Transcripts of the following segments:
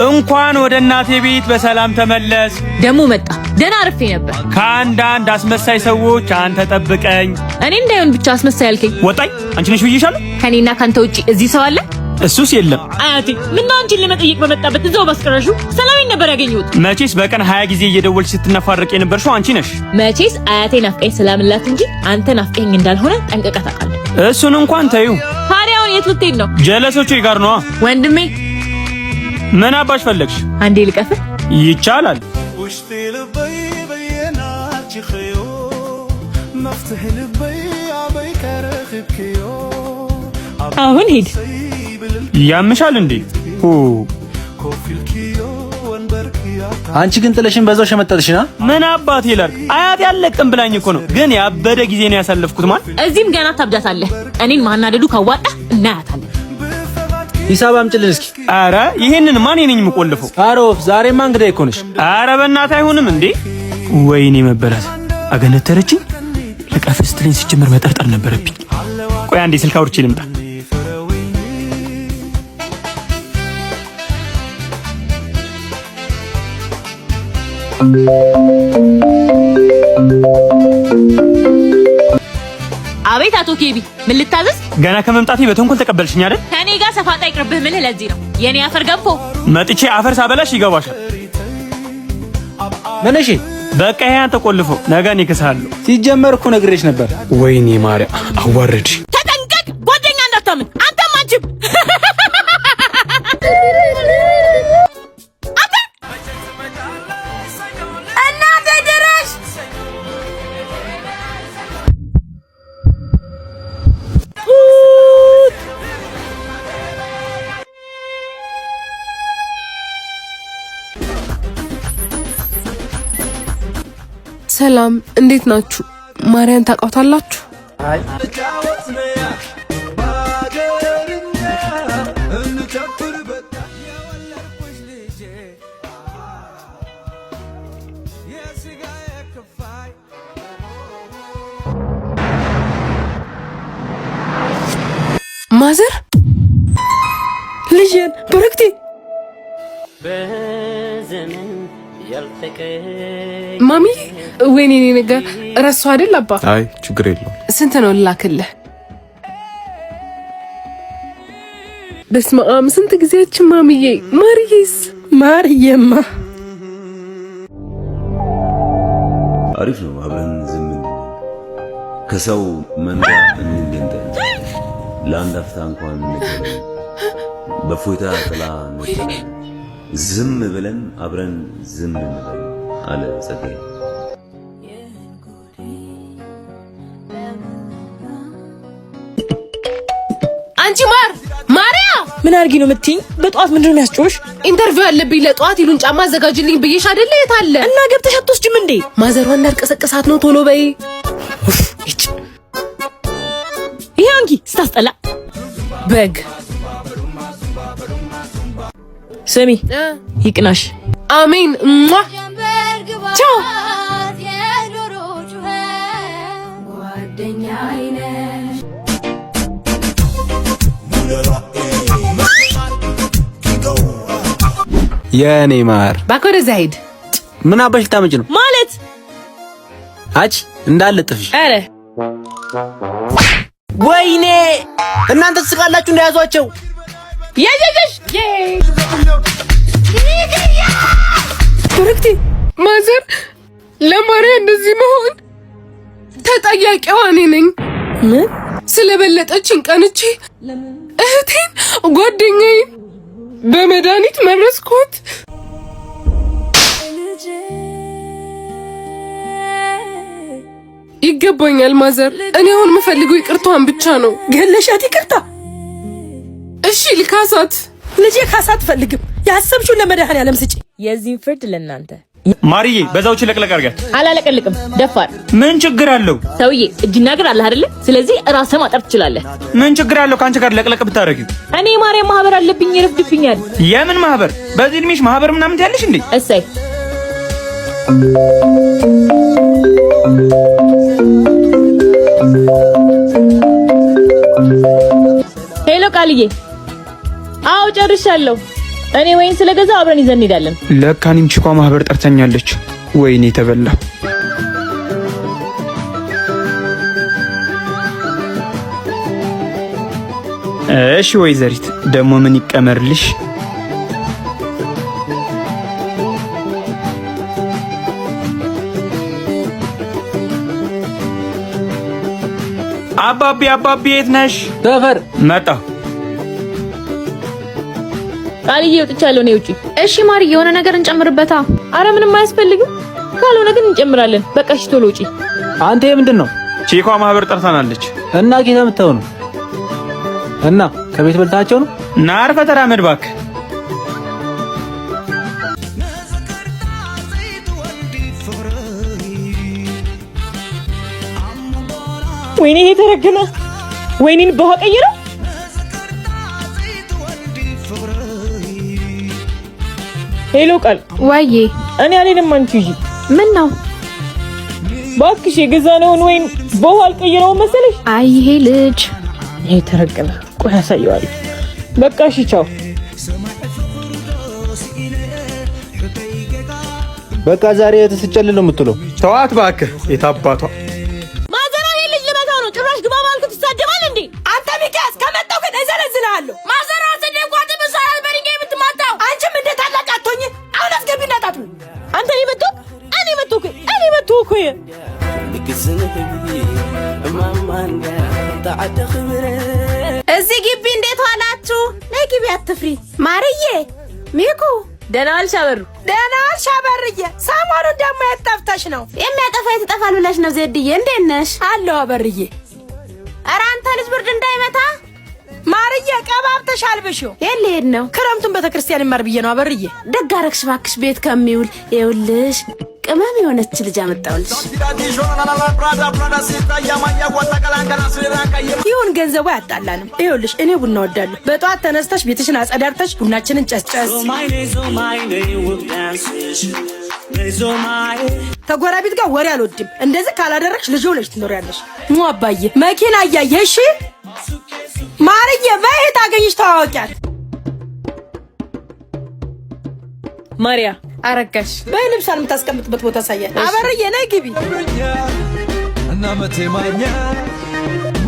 እንኳን ወደ እናቴ ቤት በሰላም ተመለስ። ደሞ መጣ። ደና አርፌ ነበር። ከአንዳንድ አስመሳይ ሰዎች አንተ ጠብቀኝ። እኔ እንዳይሆን ብቻ አስመሳይ አልከኝ። ወጣኝ። አንቺ ነሽ ብዬሻለሁ። ከኔና ካንተ ውጪ እዚህ ሰው አለ? እሱስ የለም። አያቴ ምን ነው አንቺን ለመጠየቅ በመጣበት እዛው ባስቀረሹ ሰላሜን ነበር ያገኘሁት። መቼስ በቀን 20 ጊዜ እየደወልሽ ስትነፋረቅ የነበርሽው አንቺ ነሽ። መቼስ አያቴ ናፍቀኝ ሰላምላት እንጂ አንተ ናፍቀኝ እንዳልሆነ ጠንቀቃ ታውቃለህ። እሱን እንኳን ተይው። ታዲያውን የት ልትሄድ ነው? ጀለሶቼ ጋር ነዋ። ወንድሜ ምን አባሽ ፈለግሽ? አንዴ ልቀፍህ ይቻላል። አሁን ሂድ። ያምሻል እንዴ? አንቺ ግን ጥለሽን በዛው ሸመጠጥሽና ምን አባቴ ላድርግ? አያት ያለቅም ብላኝ እኮ ነው። ግን ያበደ ጊዜ ነው ያሳለፍኩት። ማን እዚህም ገና ታብጃታለህ። እኔን ማናደዱ ካዋጣ እናያታለን። ሂሳብ አምጪልን እስኪ። አረ ይሄንን ማን ነኝ የምቆልፈው? አሮፍ ዛሬማ እንግዳ እኮ ነሽ። አረ በእናትህ አይሆንም እንዴ! ወይኔ መበላት አገነተረችኝ። ለቀፍስ ትለኝ ሲጀምር መጠርጠር ነበረብኝ። ቆይ አንዴ ስልክ አውርቼ ልምጣ። አቤት አቶ ኬቢ ምን ልታዘዝ? ገና ከመምጣቴ በተንኮል ተቀበልሽኝ አይደል? ከኔ ጋር ሰፋጣ ይቅርብህ። ምን ለዚህ ነው የኔ አፈር ገንፎ መጥቼ አፈር ሳበላሽ ይገባሻል። ምንሽ በቃ ይሄ አንተ ቆልፎ ነገ እኔ እከስሃለሁ። ሲጀመር እኮ ነግሬሽ ነበር። ወይኔ ማርያም አዋረድሽ። ተጠንቀቅ፣ ጓደኛ እንዳታምን። አንተም አንቺም ሰላም እንዴት ናችሁ? ማርያን ታውቃታላችሁ? አይ ማዘር ልጅን በረክቴ ማሚ ወይኔ ነገር ረሱ አይደል አባ? አይ ችግር የለውም። ስንት ነው ላክልህ? በስመ አብ ስንት ጊዜያችን ማሚዬ። ማርዬስ ማርዬማ አሪፍ ነው። አብረን ዝም ከሰው መንጋ እንገንጠል ለአንድ አፍታ እንኳን በፎይታ ጥላ እንጠለል ዝም ብለን አብረን ዝም እንበል አለ ጸጋዬ። አንቺ ማርያ ምን አርጊ ነው የምትይኝ? በጧት ምንድነው ያስጮሽ? ኢንተርቪው አለብኝ ለጧት። ይሉን ጫማ አዘጋጅልኝ ብዬሽ አይደለ? የት አለ? እና ገብተሽ አትወስጂም እንዴ? ማዘሯን እንዳልቀሰቀሳት ነው። ቶሎ በይ። ይሄ አንቺ ስታስጠላ በግ። ስሚ ይቅናሽ። አሜን። ቻው የኔ ማር ባኮደ ዛይድ ምን አባሽ ልታመጪ ነው ማለት? አጭ እንዳለ ጥፍሽ። አረ ወይኔ እናንተ ትስቃላችሁ እንደያዟቸው። ያያያሽ በረክቴ ማዘር ለማርያ እንደዚህ መሆን ተጠያቂዋ እኔ ነኝ። ምን ስለበለጠችኝ ቀንቼ እህቴን ጓደኛዬን በመድኃኒት መረስኩት። ይገባኛል ማዘር። እኔ አሁን የምፈልገው ይቅርታዋን ብቻ ነው። ገለሻት ይቅርታ። እሺ ልካሳት። ልጄ ካሳት ፈልግም። ያሰብሽውን ለመድኃኒዓለም ስጪ። የዚህን ፍርድ ለእናንተ። ማርዬ በዛውች ለቅለቅ አርጋት። አላለቀልቅም። ደፋር ምን ችግር አለው? ሰውዬ እጅና እግር አለ አይደለ? ስለዚህ ራስህ ማጠር ትችላለህ። ምን ችግር አለው ካንቺ ጋር ለቅለቅ ብታረጊው? እኔ ማርያም ማህበር አለብኝ፣ ይረፍድብኛል። የምን ማህበር? በዚህ እድሜሽ ማህበር ምናምን ትያለሽ እንዴ? እሰይ ሄሎ ቃልዬ። አዎ ጨርሻለሁ። እኔ ወይን ስለገዛ አብረን ይዘን እንሄዳለን። ለካ እኔም ቺኳ ማህበር ጠርተኛለች። ወይኔ ተበላ። እሺ ወይዘሪት ደግሞ ምን ይቀመርልሽ? አባቢ የት ነሽ? ሰፈር መጣሁ። ቃልዬ ወጥቻለሁ ነው ውጪ። እሺ ማርዬ የሆነ ነገር እንጨምርበታ። አረ ምንም አያስፈልግም። ካልሆነ ግን እንጨምራለን። በቃ እሺ ቶሎ ውጪ። አንተ ምንድን ነው? ቺኳ ማህበር ጠርታናለች። እና ጌታ የምታው ነው እና ከቤት በልታቸው ነው? እና አርፈ ተራመድ እባክህ። ወይኔ የተረገመ ወይኔን በውሃ ቀይረው። ሄሎ ቃል ወይዬ እኔ አልሄድም። አንቺ ሂጂ። ምን ነው እባክሽ የገዛነውን ወይን በውሃ አልቀይረው መሰለሽ? አይ ይሄ ልጅ የተረገመ ቆይ አሳየዋለሁ። በቃ እሺ ቻው። በቃ ዛሬ የተስጨል ነው የምትለው? ተዋት እባክህ። የታባቷ ማዘራ ይሄ ልጅ ልመታው ነው። ጭራሽ ግባ ባልኩት ትሳደባል እንዴ? አንተ ሚካስ ከመጣው ግን እዘለዝልሃለሁ። ማዘራ ሰደቋት በሳል በሪንጌ የምትማታው አንቺም እንደ ታላቅ አትሆኝ። አሁን አስገቢና ጣጡ። አንተ ይመጣው እኔ መጥቶ እኮ እዚህ ግቢ እንዴት ዋላችሁ? ነይ ግቢ አትፍሪ። ማርዬ ሚኩ ደህና ዋልሽ አበሩ? ደህና ዋልሽ አበርዬ። ሰሞኑን ደግሞ የት ጠፍተሽ ነው? የሚያጠፋ የተጠፋል ብለሽ ነው ዜድዬ። እንዴት ነሽ? አለሁ አበርዬ። ኧረ አንተ ልጅ ብርድ እንዳይመታ ማርዬ ቀባብተሽ አልብሽው። የት ልሄድ ነው? ክረምቱን ቤተክርስቲያን ይማር ብዬ ነው አበርዬ። ደግ አደረግሽ እባክሽ። ቤት ከሚውል ይኸውልሽ ቅመም የሆነች ልጅ አመጣሁልሽ። ይሁን ገንዘቡ አያጣላንም። ይኸውልሽ እኔ ቡና ወዳለሁ። በጠዋት ተነስተሽ ቤትሽን አጸዳርተሽ ቡናችንን ጨስጨስ። ተጎራቢት ጋር ወሬ አልወድም። እንደዚህ ካላደረግሽ ልጅ ሆነሽ ትኖሪያለሽ። ሙ አባዬ መኪና እያየሽ ማርዬ በይ ታገኝሽ ተዋወቂያት። ማሪያ አረጋሽ በይ ልብሷን የምታስቀምጥበት ቦታ ሳያል። አበርዬ ነይ ግቢ። እና መቴማኛ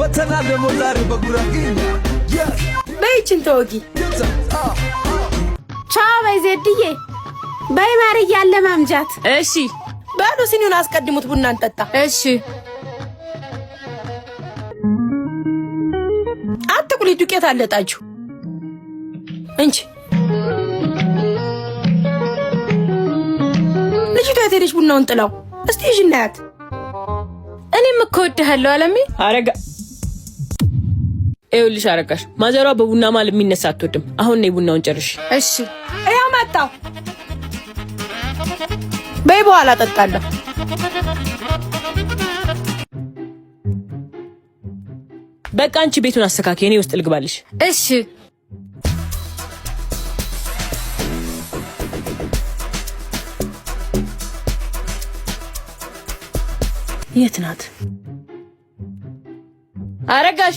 ወተና ደሞ ዛሬ በጉራጌኛ በይችን ተወጊ። ቻው በይ ዜድዬ። በይ ማርዬ አለ ማምጃት። እሺ በሉ ሲኒውን አስቀድሙት ቡና እንጠጣ። እሺ አትቁሊ ዱቄት አለጣችሁ እንጂ ልጅቷ የት ሄደች? ቡናውን ጥላው እስቲ እሺ እናያት። እኔም እኮ እወድሃለሁ አለሜ። አረጋ ይኸውልሽ አረጋሽ ማዘሯ በቡና ማል የሚነሳ አትወድም። አሁን ነይ ቡናውን ጨርሽ። እሺ ያው መጣው። በይ በኋላ ጠጣለሁ። በቃ አንቺ ቤቱን አስተካክይ፣ እኔ ውስጥ ልግባልሽ። እሺ የት ናት አረጋሽ?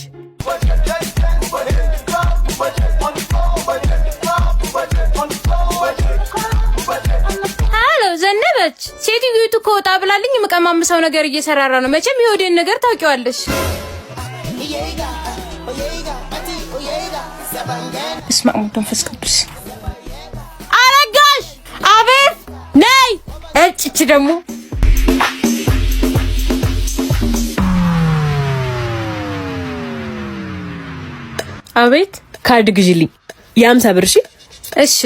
ሃሎ ዘነበች። ሴትዮቱ እኮ ወጣ ብላልኝ የምቀማምሰው ነገር እየሰራራ ነው። መቼም የወዴን ነገር ታውቂዋለሽ። እስማ መንፈስ ቅዱስ። አረጋሽ! አቤት። ነይ። እጭ ደግሞ አቤት። ካርድ ግዢልኝ የ50 ብር። እሺ እሺ።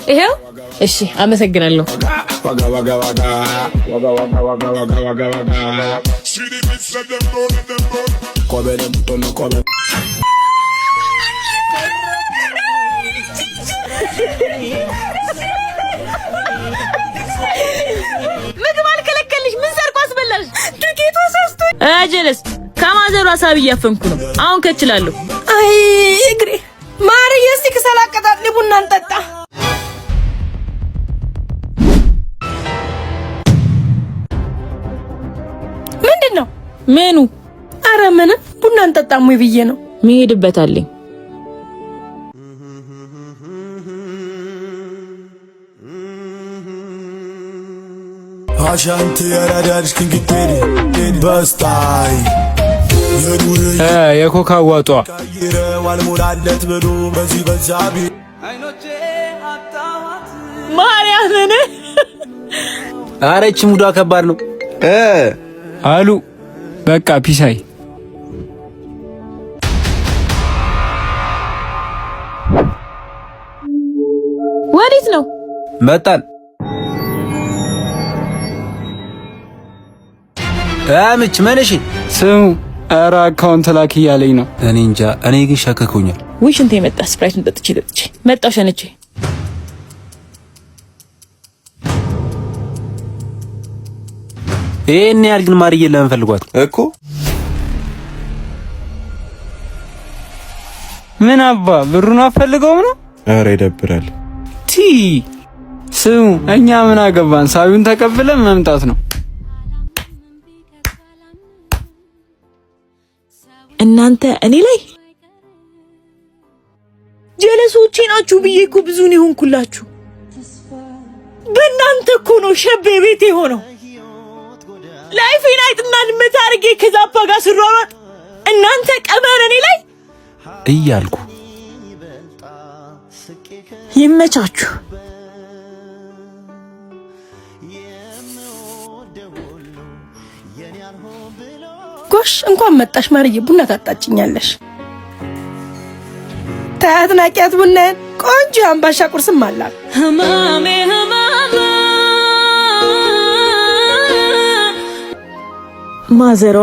ይሄው። እሺ አመሰግናለሁ። ምግብ አልከለከልሽ። ምን ሰርቆ አስበላሽ? ዱቄቱ ሰስቶ አጀለስ ከማዘሩ ሀሳብ እያፈንኩ ነው። አሁን ከችላለሁ። አይ እግሬ። ማርዬ እስቲ ከሰላቀጣት ቡና እንጠጣ። ምንድነው? ምኑ? አረ ምን ቡና እንጠጣም ወይ ብዬ ነው። መሄድበታለኝ። አሻንት ያራዳሽ ክንግቴሪ በስታይ የኮካ ዋጧ ይረዋል ሞላለት ብሎ በዚህ በዛቢ ማርያምን አረች ሙዷ ከባድ ነው አሉ። በቃ ፒሳይ ወዴት ነው? መጣን። ምች መንሽ ስሙ ኧረ አካውንት ላክ እያለኝ ነው። እኔ እንጃ። እኔ ግን ሸከኮኛል። ውይ ሽንቴ መጣ። ስፕራይቱን ጠጥቼ መጣሁ ሸነቼ። ይሄን ያህል ግን ማርዬ ለምን ፈልጓት እኮ? ምን አባ ብሩን አፈልገውም ነው? ኧረ ይደብራል። ስሙ እኛ ምን አገባን? ሳቢውን ተቀብለን መምጣት ነው። እናንተ እኔ ላይ ጀለሶቼ ናችሁ ብዬ እኮ ብዙ ነው የሆንኩላችሁ። በእናንተ እኮ ነው ሸቤ ቤት የሆነው። ላይፌን አይጥና ልመታ አድርጌ ከዛፓ ጋር ስሯሯጥ እናንተ ቀመር እኔ ላይ እያልኩ ይመቻችሁ። ጎሽ እንኳን መጣሽ ማርዬ፣ ቡና ታጣጭኛለሽ። ታያትናቂያት ቡናን ቆንጆ አምባሻ ቁርስም አላት። ህማሜ ህማማ ማዘሯ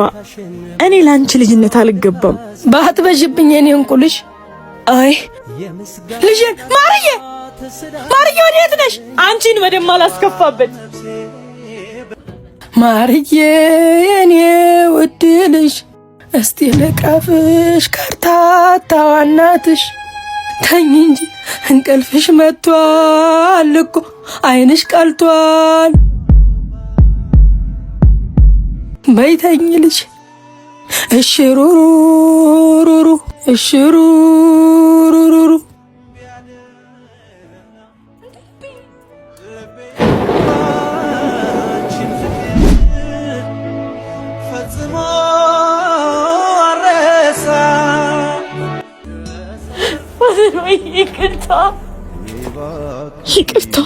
እኔ ላንቺ ልጅነት አልገባም። ባትበዥብኝ የኔ እንቁልሽ። አይ ልጅን ማርዬ፣ ማርዬ ወዴት ነሽ? አንቺን በደም አላስከፋበት። ማርዬ የኔ ውድ ልጅ እስቲ ልቀፍሽ ካርታታዋ እናትሽ። ተኝ እንጂ እንቅልፍሽ መጥቷል እኮ አይንሽ ቀልቷል። በይተኝ ልጅ እሽሩሩሩሩ እሽሩሩሩሩ ይቅርታ ይቅርታ።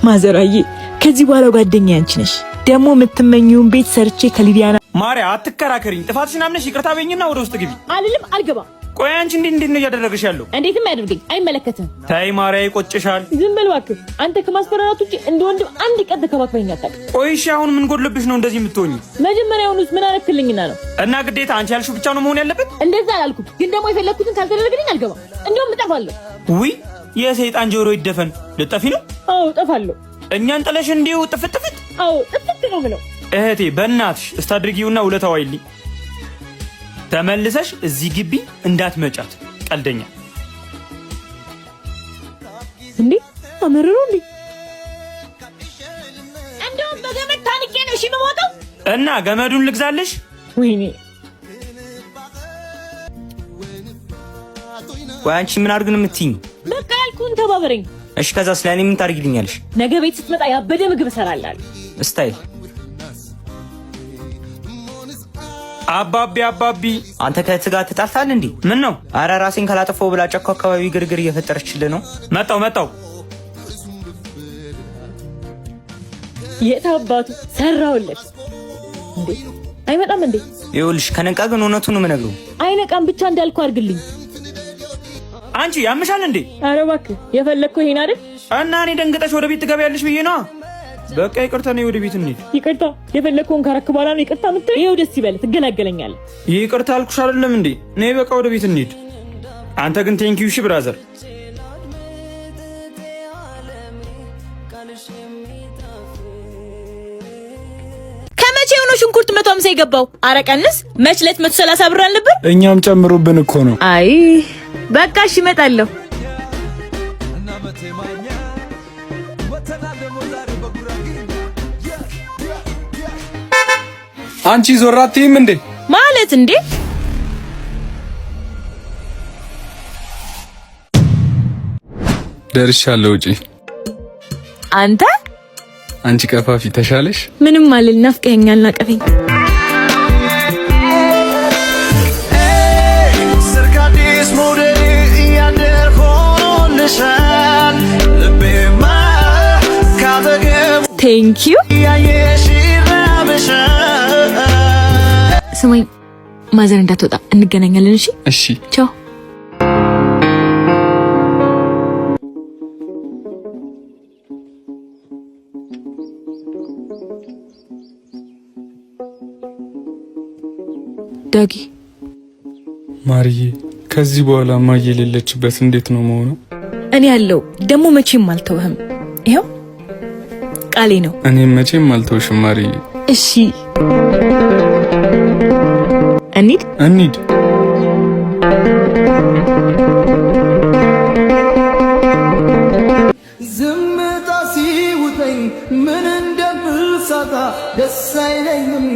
ማዘራዬ ከዚህ በኋላ ጓደኛዬ አንቺ ነሽ። ደግሞ የምትመኚውን ቤት ሰርቼ ከሊዲያና ማርያ አትከራከሪኝ። ጥፋትሽን አምነሽ ይቅርታ በይኝና ወደ ውስጥ ግቢ። አልልም አልገባም። ቆይ አንቺ እንዴት ነው እያደረግሽ ያለው? እንዴትም ያደርገኝ አይመለከትም። ተይ ማርያ ይቆጭሻል። ዝም በል እባክህ። አንተ ከማስፈራራት ውጪ እንደ ወንድም አንድ ቀን ተከባክበኝ አታውቅም። ቆይ እሺ አሁን ምን ጎድለብሽ ነው እንደዚህ የምትሆኚ? መጀመሪያውኑስ ምን አረክልኝና ነው? እና ግዴታ አንቺ ያልሽው ብቻ ነው መሆን ያለበት? እንደዛ አላልኩም፣ ግን ደግሞ የፈለኩትን ካልተደረገልኝ አልገባም። እንደውም እጠፋለሁ። ውይ የሰይጣን ጆሮ ይደፈን። ልጠፊ ነው? አዎ እጠፋለሁ። እኛን ጥለሽ እንዲሁ ጥፍጥፍት? አዎ ጥፍት ነው ምለው። እህቴ በእናትሽ እስታድርጊውና ውለታው አይልኝ። ተመልሰሽ እዚህ ግቢ እንዳትመጫት። ቀልደኛ እንዴ አመረሩ እንዴ? እንደውም በገመድ ታንቄ ነው እሺ የምሞተው። እና ገመዱን ልግዛልሽ? ወይኔ ቆይ አንቺ ምን አድርግ ነው የምትይኝ? በቃ ያልኩህን ተባበረኝ። እሺ ከዛ ስለኔ ምን ታደርጊልኛለሽ? ነገ ቤት ስትመጣ ያበደ ምግብ እሰራልሃለሁ። ስታይል አባቢ አንተ ከእህት ጋር ተጣልታል እንዴ? ምን ነው? አረ ራሴን ካላጠፋው ብላ ጫካ አካባቢ ግርግር እየፈጠረችልህ ነው። መጣው የት አባቱ ሰራውለት እንዴ? አይመጣም እንዴ? ይኸውልሽ ከነቃ ግን እውነቱን ነው የምነግረው። አይነቃም ብቻ እንዳልኩ አድርግልኝ። አንቺ ያምሻል እንዴ? አረ እባክህ የፈለግከው ይሄን አይደል? እና እኔ ደንግጠሽ ወደ ቤት ትገቢያለሽ ብዬ ነዋ። በቃ ይቅርታ ነው፣ ወደ ቤት እንሂድ። ይቅርታ የፈለግከውን ካረክ በኋላ ነው ይቅርታ የምትለው? ይኸው ደስ ይበል፣ ትገላገለኛለህ። ይቅርታ አልኩሽ አይደለም እንዴ? ነይ በቃ ወደ ቤት እንሂድ። አንተ ግን ቴንኪው። እሺ ብራዘር። ከመቼው ነው ሽንኩርት 150 የገባው? አረ ቀንስ። መች ዕለት 130 ብር አልነበር? እኛም ጨምሩብን እኮ ነው። አይ በቃ እሺ እመጣለሁ። አንቺ ዞራቲም እንዴ ማለት እንዴ? ደርሻለሁ። ውጪ አንቺ ቀፋፊ ተሻለሽ? ምንም አልል፣ ናፍቀኸኛል። ናቀፈኝ። ሰርካዲስ ሞዴል ያደርኩልሻል ልቤማ ካበገቡ ቴንክ ዩ። ስማኝ፣ ማዘር እንዳትወጣ እንገናኛለን። እሺ? እሺ። ቻው። ዳጊ ማርዬ፣ ከዚህ በኋላ ማየ የሌለችበት እንዴት ነው መሆኑ? እኔ ያለው ደግሞ መቼም አልተውህም። ይሄው ቃሌ ነው። እኔም መቼም አልተውሽም ማርዬ። እሺ እንሂድ። ዝምታ ሲውጠኝ ምን እንደምሳታ ደስ አይለኝም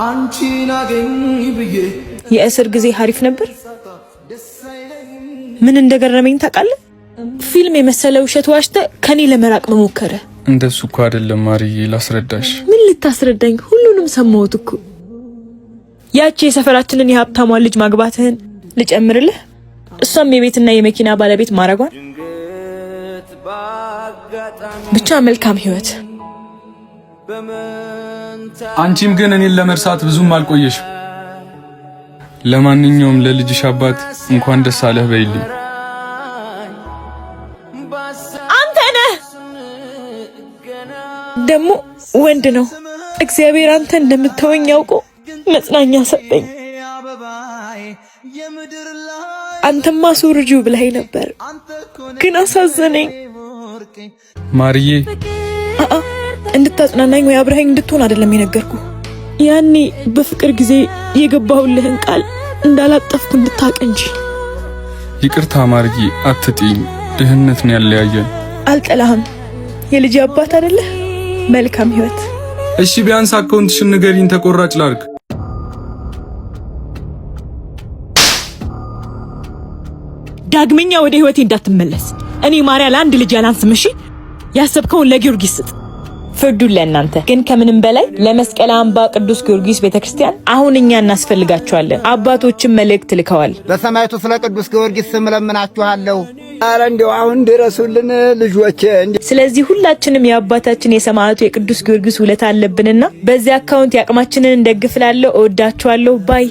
አንቺን አገኝ ብዬ። የእስር ጊዜ ሀሪፍ ነበር። ምን እንደገረመኝ ታውቃለህ? ፊልም የመሰለ ውሸት ዋሽተ ከኔ ለመራቅ መሞከረ። እንደሱ እኮ አይደለም ማርዬ፣ ላስረዳሽ። ምን ልታስረዳኝ? ሁሉንም ሰማሁት እኮ። ያቺ የሰፈራችንን የሀብታሟን ልጅ ማግባትህን ልጨምርልህ፣ እሷም የቤትና የመኪና ባለቤት ማረጓን። ብቻ መልካም ህይወት። አንቺም ግን እኔን ለመርሳት ብዙም አልቆየሽ። ለማንኛውም ለልጅሽ አባት እንኳን ደስ አለህ በይልኝ። አንተ ነህ ደግሞ ወንድ ነው። እግዚአብሔር አንተ እንደምትወኝ ያውቆ መጽናኛ ሰጠኝ። አንተማ ሱርጂው ብለኸኝ ነበር፣ ግን አሳዘነኝ። ማርዬ እንድታጽናናኝ ወይ አብረኸኝ እንድትሆን አይደለም የነገርኩ። ያኔ በፍቅር ጊዜ የገባሁልህን ቃል እንዳላጠፍኩ እንድታውቅ እንጂ። ይቅርታ ማርዬ፣ አትጥይኝ። ድህነት ነው ያለያየን። አልጠላህም። የልጅ አባት አይደለህ? መልካም ህይወት። እሺ ቢያንስ አካውንትሽን ንገሪኝ፣ ተቆራጭ ላድርግ። ዳግመኛ ወደ ህይወቴ እንዳትመለስ። እኔ ማርያ ለአንድ ልጅ ያላንስም። እሺ? ያሰብከውን ለጊዮርጊስ ስጥ። ፍርዱን ለእናንተ ግን ከምንም በላይ ለመስቀል አምባ ቅዱስ ጊዮርጊስ ቤተክርስቲያን አሁን እኛ እናስፈልጋቸዋለን። አባቶችን መልእክት ልከዋል። በሰማይቱ ስለ ቅዱስ ጊዮርጊስ ስም ለምናችኋለሁ። አረ እንደው አሁን ድረሱልን ልጆቼ። ስለዚህ ሁላችንም የአባታችን የሰማዕቱ የቅዱስ ጊዮርጊስ ውለታ አለብንና በዚህ አካውንት ያቅማችንን እንደግፍላለሁ። እወዳችኋለሁ። ባይ